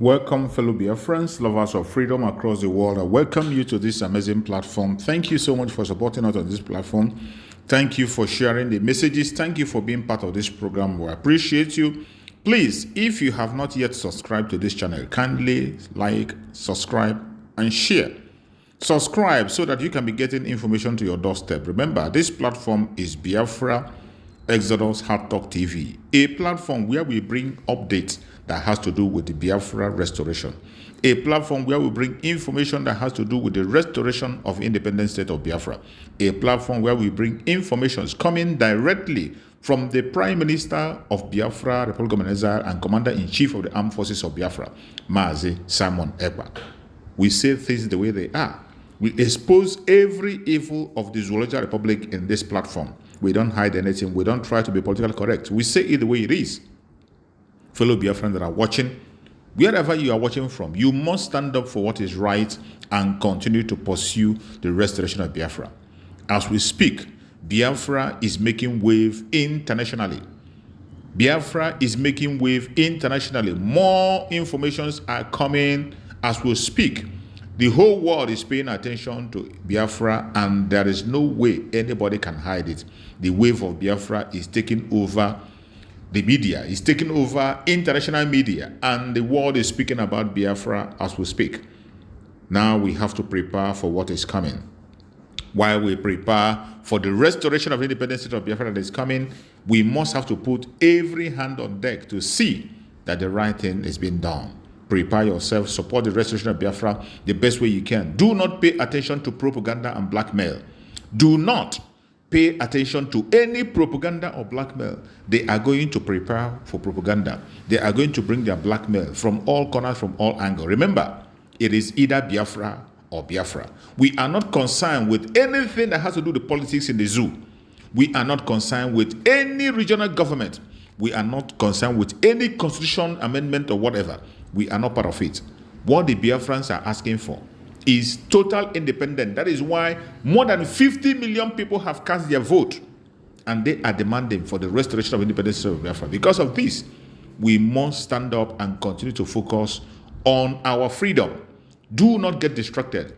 Welcome, fellow Biafrans, lovers of freedom across the world. I welcome you to this amazing platform. Thank you so much for supporting us on this platform. Thank you for sharing the messages. Thank you for being part of this program. We appreciate you. Please, if you have not yet subscribed to this channel, kindly like, subscribe, and share. Subscribe so that you can be getting information to your doorstep. Remember, this platform is Biafra Exodus Hard Talk TV, a platform where we bring updates that has to do with the Biafra restoration, a platform where we bring information that has to do with the restoration of independent state of Biafra, a platform where we bring information coming directly from the Prime Minister of Biafra, Republic of Exile, and Commander-in-Chief of the Armed Forces of Biafra, Mazi Simon Ekpa. We say things the way they are. We expose every evil of the Zoological Republic in this platform. We don't hide anything. We don't try to be politically correct. We say it the way it is. Fellow Biafrans that are watching, wherever you are watching from, you must stand up for what is right and continue to pursue the restoration of Biafra. As we speak, Biafra is making wave internationally. Biafra is making wave internationally. More informations are coming as we speak. The whole world is paying attention to Biafra, and there is no way anybody can hide it. The wave of Biafra is taking over the media, is taking over international media, and the world is speaking about Biafra as we speak. Now we have to prepare for what is coming. While we prepare for the restoration of independent state of Biafra that is coming, we must have to put every hand on deck to see that the right thing is being done. Prepare yourself, support the restoration of Biafra the best way you can. Do not pay attention to propaganda and blackmail. Do not pay attention to any propaganda or blackmail. They are going to prepare for propaganda. They are going to bring their blackmail from all corners, from all angles. Remember, it is either Biafra or Biafra. We are not concerned with anything that has to do with politics in the zoo. We are not concerned with any regional government. We are not concerned with any constitution amendment or whatever. We are not part of it. What the Biafrans are asking for is total independence. That is why more than 50 million people have cast their vote, and they are demanding for the restoration of independence of Biafra. Because of this, we must stand up and continue to focus on our freedom. Do not get distracted.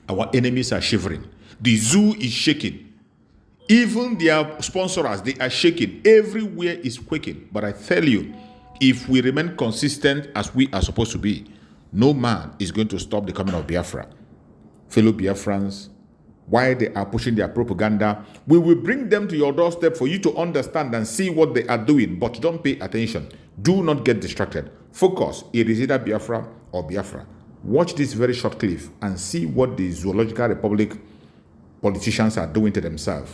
Our enemies are shivering. The zoo is shaking. Even their sponsors, they are shaking. Everywhere is quaking. But I tell you, if we remain consistent as we are supposed to be, no man is going to stop the coming of Biafra. Fellow Biafrans, while they are pushing their propaganda, we will bring them to your doorstep for you to understand and see what they are doing, but don't pay attention. Do not get distracted. Focus. It is either Biafra or Biafra. Watch this very short clip and see what the Zoological Republic politicians are doing to themselves.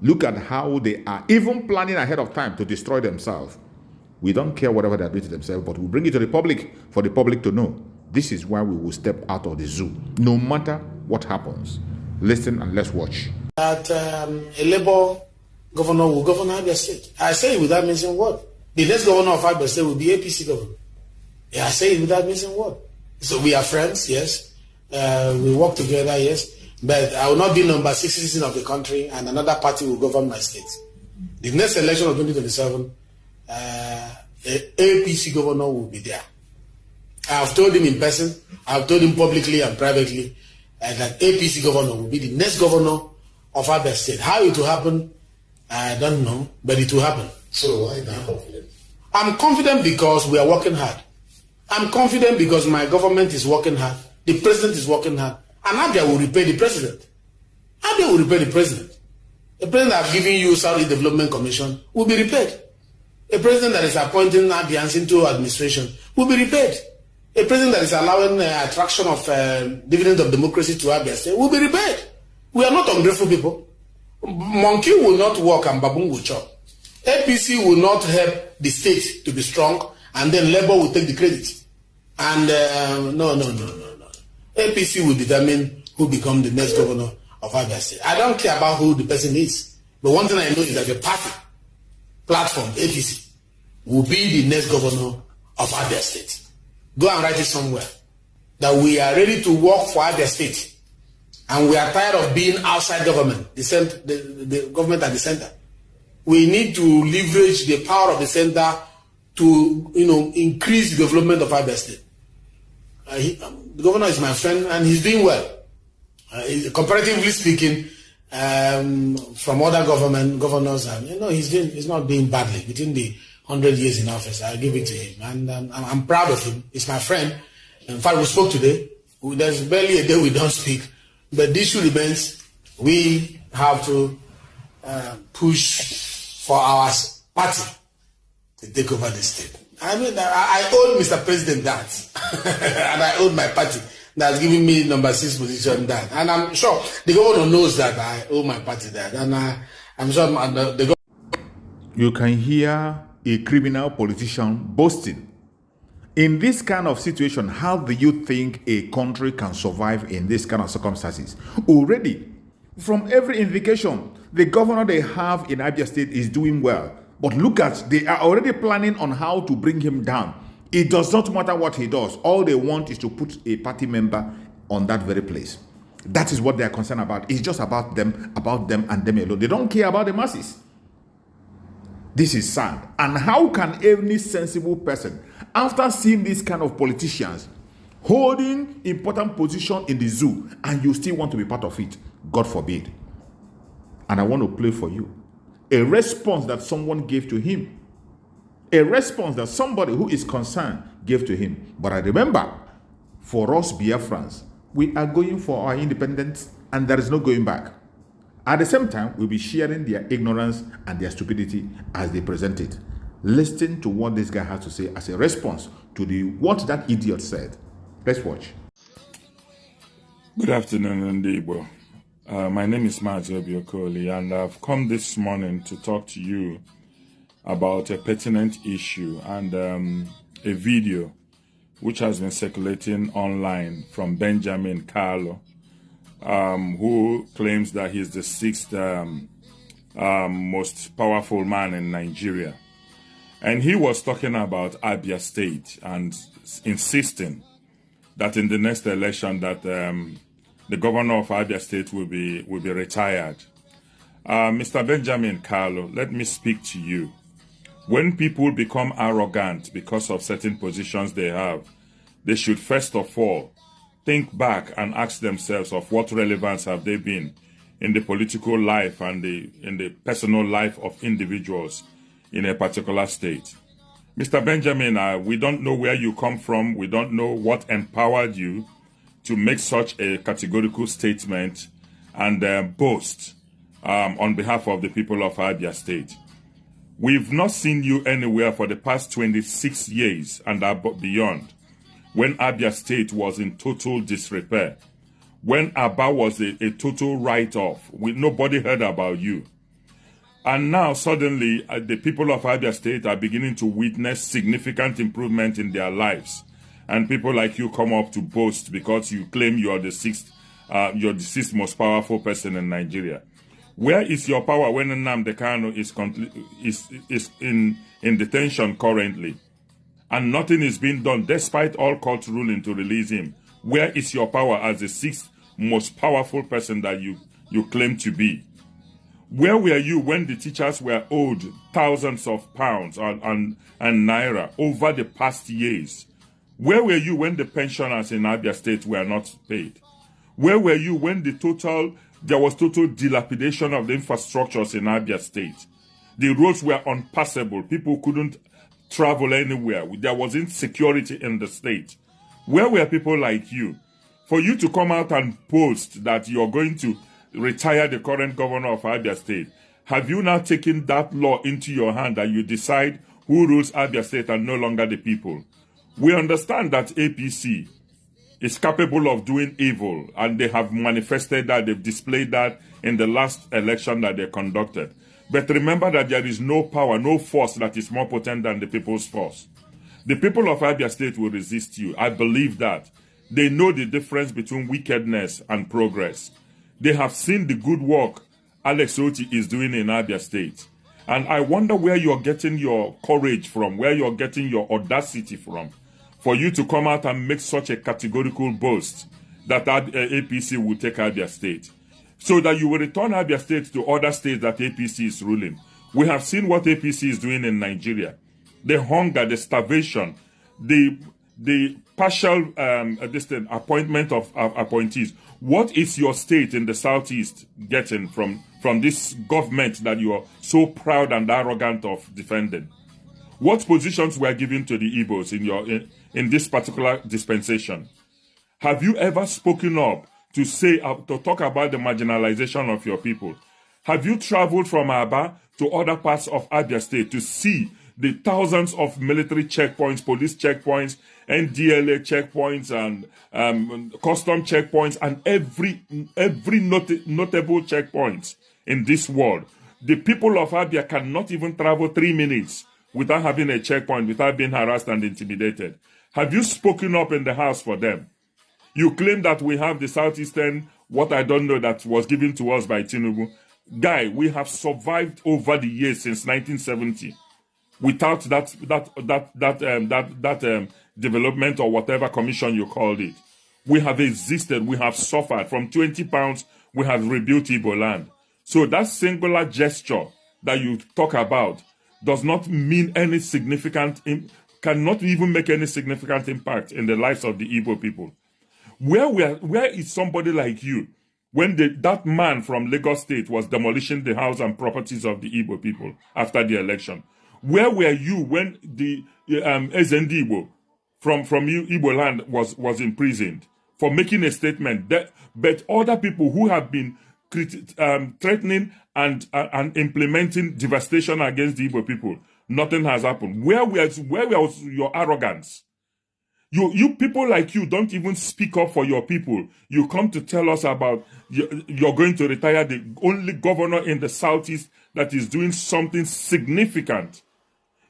Look at how they are even planning ahead of time to destroy themselves. We don't care whatever they are doing to themselves, but we bring it to the public for the public to know. This is why we will step out of the zoo, no matter what happens. Listen and let's watch. That a Labour governor will govern Abia State. I say it without missing word. The next governor of Abia State will be APC governor. Yeah, I say it without missing word. So we are friends, yes. We work together, yes. But I will not be number 6 citizen of the country, and another party will govern my state. The next election of 2027, APC governor will be there. I have told him in person, I have told him publicly and privately that APC governor will be the next governor of Abia State. How it will happen, I don't know, but it will happen. So why are you confident? I'm confident because we are working hard. I'm confident because my government is working hard. The president is working hard. And Abia will repay the president. Abia will repay the president. The president that have given you Saudi Development Commission will be repaid. A president that is appointing Abians into administration will be repaid. A president that is allowing attraction of dividend of democracy to Abia State will be repaid. We are not ungrateful people. Monkey will not work and baboon will chop. APC will not help the state to be strong, and then Labour will take the credit. And no. APC will determine who becomes the next governor of Abia State. I don't care about who the person is. But one thing I know is that the party platform, APC, will be the next governor of Abia State. Go and write it somewhere. That we are ready to work for Abia State. And we are tired of being outside government, the government at the center. We need to leverage the power of the center to, increase the development of Abia State. The governor is my friend, and he's doing well. Comparatively speaking, from other governors, and he's not doing badly within the 100 years in office. I give it to him, and I'm proud of him. He's my friend. In fact, we spoke today. There's barely a day we don't speak, but the issue remains: we have to push for our party to take over the state. I mean, I owe Mr. President that, and I owe my party that's giving me number 6 position that, and I'm sure the governor knows that I owe my party that, and I'm sure the governor. You can hear a criminal politician boasting. In this kind of situation, how do you think a country can survive in this kind of circumstances? Already, from every indication, the governor they have in Abia State is doing well. But look at, they are already planning on how to bring him down. It does not matter what he does. All they want is to put a party member on that very place. That is what they are concerned about. It's just about them and them alone. They don't care about the masses. This is sad. And how can any sensible person, after seeing these kind of politicians holding important position in the zoo, and you still want to be part of it? God forbid. And I want to play for you a response that someone gave to him. A response that somebody who is concerned gave to him. But I remember, for us Biafrans, we are going for our independence, and there is no going back. At the same time, we'll be sharing their ignorance and their stupidity as they present it. Listen to what this guy has to say as a response to what that idiot said. Let's watch. Good afternoon, Ndibo. My name is Brgie Okoli, and I've come this morning to talk to you about a pertinent issue and a video which has been circulating online from Benjamin Carlo, who claims that he's the 6th most powerful man in Nigeria. And he was talking about Abia State and insisting that in the next election that the governor of Abia State will be retired. Mr. Benjamin Carlo, let me speak to you. When people become arrogant because of certain positions they have, they should first of all think back and ask themselves of what relevance have they been in the political life and in the personal life of individuals in a particular state. Mr. Benjamin, we don't know where you come from. We don't know what empowered you to make such a categorical statement and boast on behalf of the people of Abia State. We've not seen you anywhere for the past 26 years and beyond, when Abia State was in total disrepair, when Aba was a total write-off. Nobody heard about you. And now suddenly the people of Abia State are beginning to witness significant improvement in their lives. And people like you come up to boast because you claim you're the sixth most powerful person in Nigeria. Where is your power when Nnamdi Kanu is in detention currently? And nothing is being done despite all court ruling to release him. Where is your power as the 6th most powerful person that you claim to be? Where were you when the teachers were owed thousands of pounds and naira over the past years? Where were you when the pensioners in Abia State were not paid? Where were you when there was total dilapidation of the infrastructures in Abia State? The roads were unpassable. People couldn't travel anywhere. There was insecurity in the state. Where were people like you? For you to come out and boast that you're going to retire the current governor of Abia State, have you now taken that law into your hand that you decide who rules Abia State and no longer the people? We understand that APC is capable of doing evil, and they have manifested that, they've displayed that in the last election that they conducted. But remember that there is no power, no force that is more potent than the people's force. The people of Abia State will resist you. I believe that. They know the difference between wickedness and progress. They have seen the good work Alex Oti is doing in Abia State. And I wonder where you're getting your courage from, where you're getting your audacity from, for you to come out and make such a categorical boast that APC will take Abia State, so that you will return Abia State to other states that APC is ruling. We have seen what APC is doing in Nigeria. The hunger, the starvation, the partial appointment of appointees. What is your state in the southeast getting from this government that you are so proud and arrogant of defending? What positions were given to the Igbos in this particular dispensation? Have you ever spoken up to talk about the marginalization of your people? Have you traveled from Aba to other parts of Abia State to see the thousands of military checkpoints, police checkpoints, NDLA checkpoints, and custom checkpoints, and every notable checkpoint in this world? The people of Abia cannot even travel 3 minutes without having a checkpoint, without being harassed and intimidated. Have you spoken up in the house for them? You claim that we have the Southeastern, what I don't know, that was given to us by Tinubu. Guy, we have survived over the years since 1970 without that development or whatever commission you called it. We have existed, we have suffered. From 20 pounds, we have rebuilt Igbo land. So that singular gesture that you talk about does not mean any significant, cannot even make any significant impact in the lives of the Igbo people. Where is somebody like you when that man from Lagos State was demolishing the house and properties of the Igbo people after the election? Where were you when the SND Igbo from Igbo land was imprisoned for making a statement? But other people who have been threatening and implementing devastation against the Igbo people, nothing has happened. Where was your arrogance? You people like you don't even speak up for your people. You come to tell us about you're going to retire the only governor in the Southeast that is doing something significant.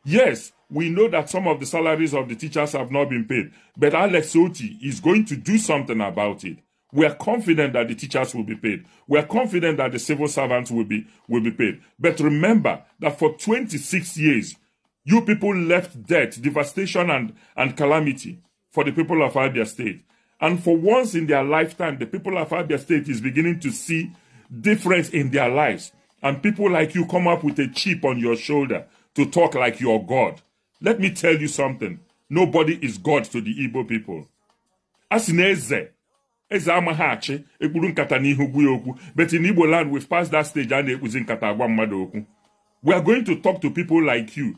Yes, we know that some of the salaries of the teachers have not been paid, but Alex Oti is going to do something about it. We are confident that the teachers will be paid. We are confident that the civil servants will be paid. But remember that for 26 years, you people left death, devastation, and calamity for the people of Abia State. And for once in their lifetime, the people of Abia State is beginning to see difference in their lives. And people like you come up with a chip on your shoulder to talk like you're God. Let me tell you something. Nobody is God to the Igbo people. Asineze. But in Igbo land, we've passed that stage and we are going to talk to people like you.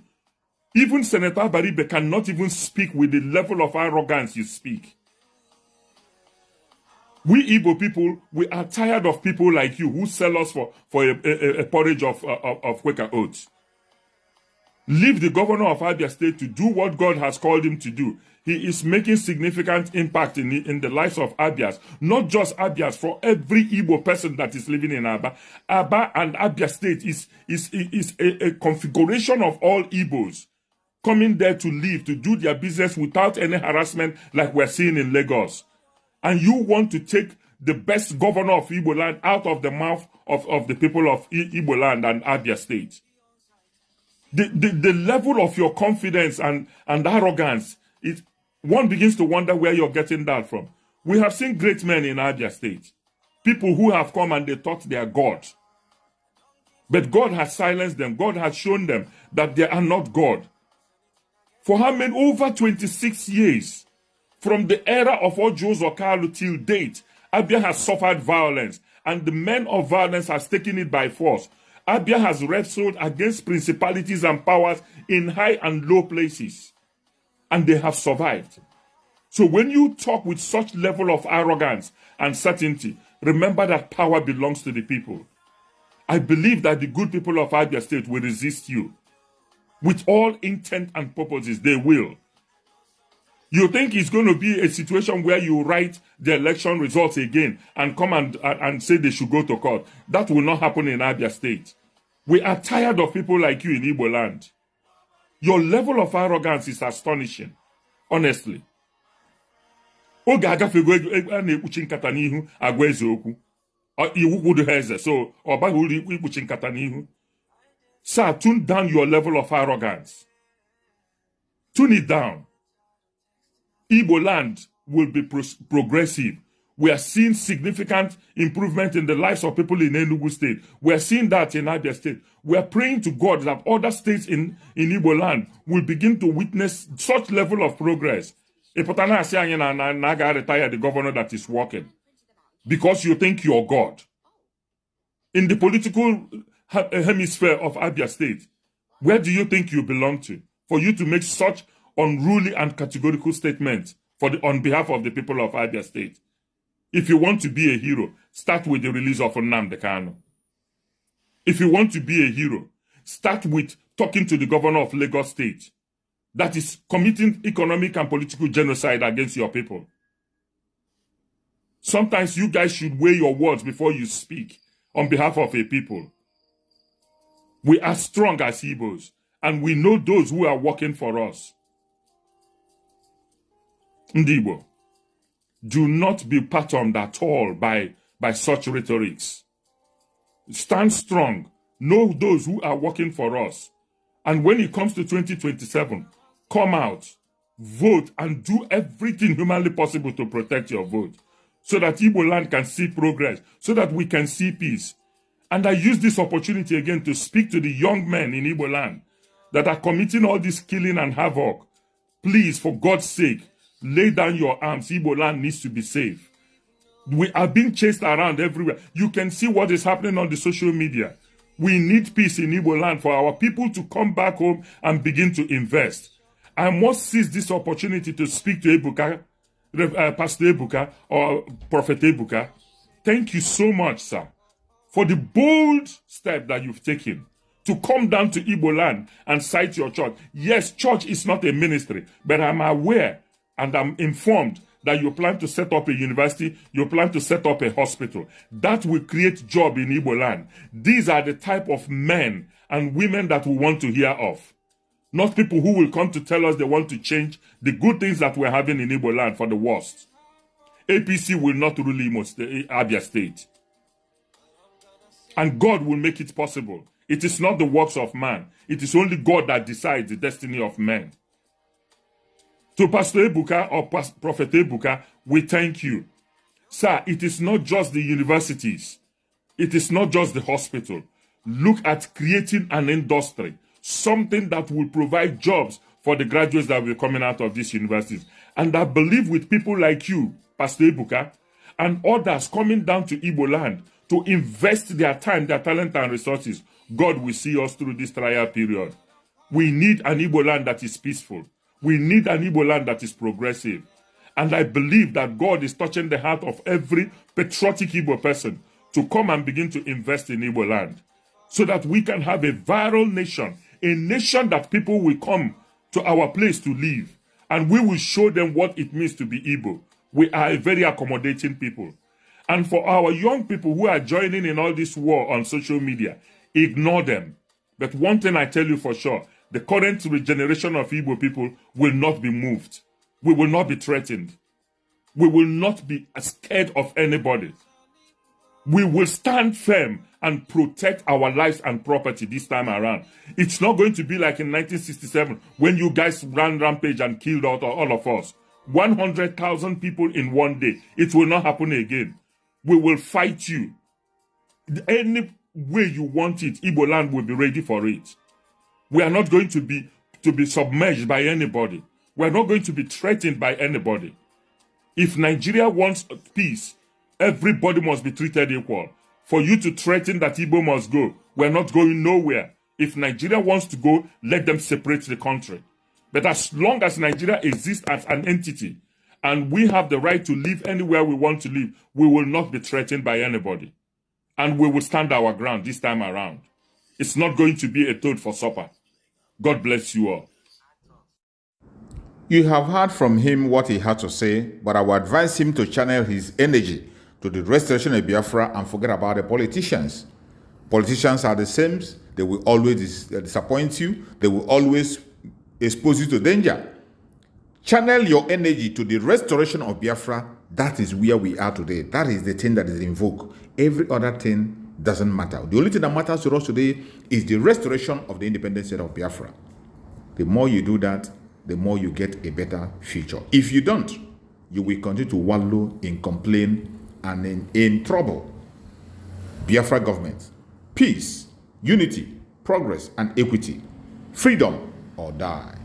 Even Senator Baribe cannot even speak with the level of arrogance you speak. We Igbo people, we are tired of people like you who sell us for a porridge of Quaker oats. Leave the governor of Abia State to do what God has called him to do. He is making significant impact in the lives of Abias, not just Abias, for every Igbo person that is living in Aba. Aba and Abia State is a configuration of all Igbos coming there to live, to do their business without any harassment like we're seeing in Lagos. And you want to take the best governor of Igbo land out of the mouth of the people of Igbo land and Abia State. The level of your confidence and arrogance, one begins to wonder where you're getting that from. We have seen great men in Abia State. People who have come and they thought they are God. But God has silenced them. God has shown them that they are not God. For how many? Over 26 years. From the era of Ojo Zokalu till date, Abia has suffered violence. And the men of violence has taken it by force. Abia has wrestled against principalities and powers in high and low places. And they have survived. So when you talk with such level of arrogance and certainty, remember that power belongs to the people. I believe that the good people of Abia State will resist you. With all intent and purposes, they will. You think it's going to be a situation where you write the election results again and come and say they should go to court? That will not happen in Abia State. We are tired of people like you in Igbo land. Your level of arrogance is astonishing. Honestly. So, sir, tune down your level of arrogance. Tune it down. Igbo land will be progressive. We are seeing significant improvement in the lives of people in Enugu State. We are seeing that in Abia State. We are praying to God that other states in Igbo land will begin to witness such level of progress. Ipotana asị na ga retire the governor that is working because you think you're God. In the political hemisphere of Abia State, where do you think you belong to? For you to make such unruly and categorical statements on behalf of the people of Abia State. If you want to be a hero, start with the release of Nnamdi Kanu. If you want to be a hero, start with talking to the governor of Lagos State that is committing economic and political genocide against your people. Sometimes you guys should weigh your words before you speak on behalf of a people. We are strong as Igbos, and we know those who are working for us. Ndibo, do not be patterned at all by such rhetorics. Stand strong. Know those who are working for us. And when it comes to 2027, come out, vote, and do everything humanly possible to protect your vote so that Igbo land can see progress, so that we can see peace. And I use this opportunity again to speak to the young men in Igbo land that are committing all this killing and havoc. Please, for God's sake, lay down your arms. Igbo land needs to be safe. We are being chased around everywhere. You can see what is happening on the social media. We need peace in Igbo land for our people to come back home and begin to invest. I must seize this opportunity to speak to Ebuka, Pastor Ebuka or Prophet Ebuka. Thank you so much, sir, for the bold step that you've taken to come down to Igbo land and cite your church. Yes, church is not a ministry, but I'm aware and I'm informed that you plan to set up a university, you plan to set up a hospital. That will create job in Igbo land. These are the type of men and women that we want to hear of. Not people who will come to tell us they want to change the good things that we're having in Igbo land for the worst. APC will not rule Abia State. And God will make it possible. It is not the works of man. It is only God that decides the destiny of men. To Pastor Ebuka or Prophet Ebuka, we thank you. Sir, it is not just the universities. It is not just the hospital. Look at creating an industry, something that will provide jobs for the graduates that will be coming out of these universities. And I believe with people like you, Pastor Ebuka, and others coming down to Igbo land to invest their time, their talent and resources, God will see us through this trial period. We need an Igbo land that is peaceful. We need an Igbo land that is progressive. And I believe that God is touching the heart of every patriotic Igbo person to come and begin to invest in Igbo land so that we can have a viral nation, a nation that people will come to our place to live. And we will show them what it means to be Igbo. We are a very accommodating people. And for our young people who are joining in all this war on social media, ignore them. But one thing I tell you for sure, the current generation of Igbo people will not be moved. We will not be threatened. We will not be scared of anybody. We will stand firm and protect our lives and property this time around. It's not going to be like in 1967 when you guys ran rampage and killed out all of us. 100,000 people in one day. It will not happen again. We will fight you. Any way you want it, Igbo land will be ready for it. We are not going to be submerged by anybody. We are not going to be threatened by anybody. If Nigeria wants peace, everybody must be treated equal. For you to threaten that Igbo must go, we're not going nowhere. If Nigeria wants to go, let them separate the country. But as long as Nigeria exists as an entity, and we have the right to live anywhere we want to live, we will not be threatened by anybody. And we will stand our ground this time around. It's not going to be a toad for supper. God bless you all. You have heard from him what he had to say, but I would advise him to channel his energy to the restoration of Biafra and forget about the politicians. Politicians are the same. They will always disappoint you. They will always expose you to danger. Channel your energy to the restoration of Biafra. That is where we are today. That is the thing that is in vogue. Every other thing doesn't matter. The only thing that matters to us today is the restoration of the independent state of Biafra. The more you do that, the more you get a better future. If you don't, you will continue to wallow in complaint and in trouble. Biafra government, peace, unity, progress, and equity, freedom or die.